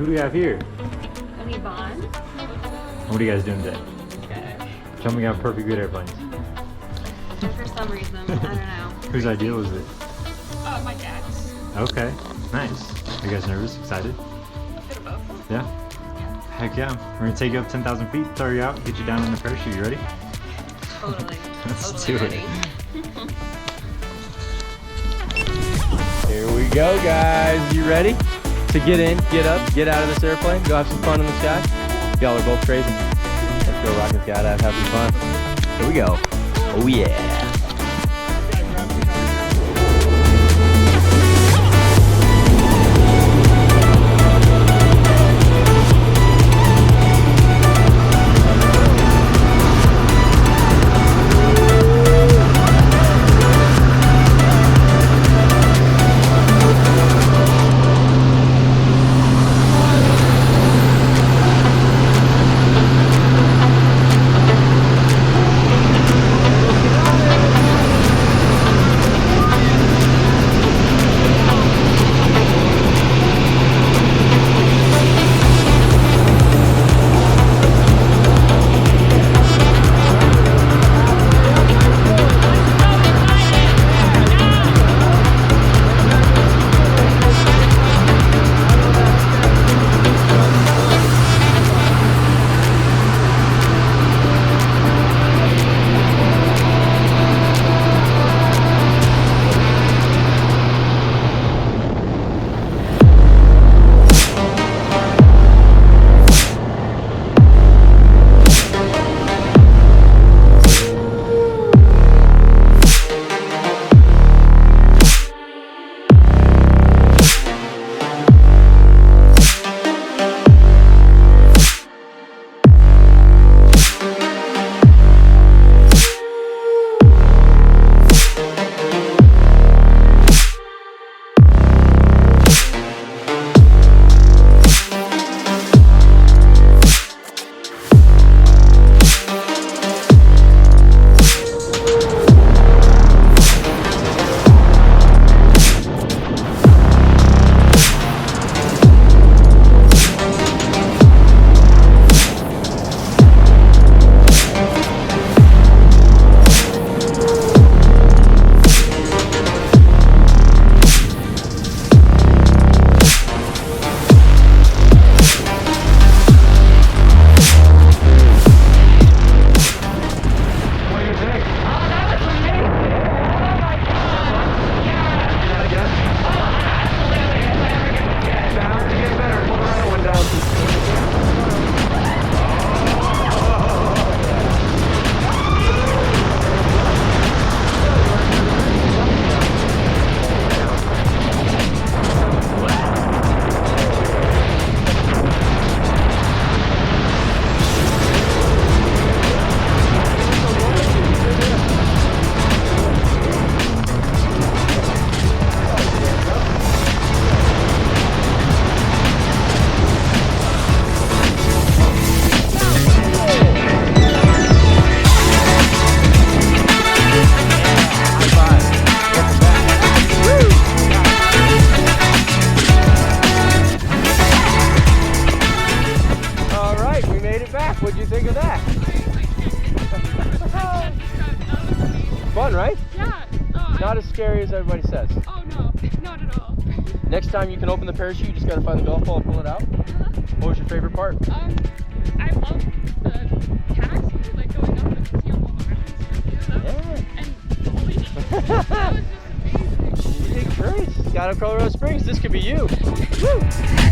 Who do we have here? Any Bond? What are you guys doing today? Good. Coming out perfect good airplanes. For some reason, I don't know. Whose idea was it? My dad's. Okay, nice. Are you guys nervous? Excited? A bit of both. Yeah? Heck yeah. We're gonna take you up 10,000 feet, throw you out, get you down in the parachute. You ready? Totally. Let's totally do ready. Here we go, guys. You ready to get in, get up, get out of this airplane, go have some fun in the sky? Y'all are both crazy. Let's go rockin' Skydive, have some fun. Here we go. Oh yeah. What'd you think of that? Fun, right? Yeah. Not as scary as everybody says. Oh no, not at all. Next time you can open the parachute, you just gotta find the golf ball and pull it out. What was your favorite part? I love the taxi, like going up and seeing all the mountains. Yeah. And holy that was just amazing. You did great. Skydive Colorado Springs, this could be you. Woo!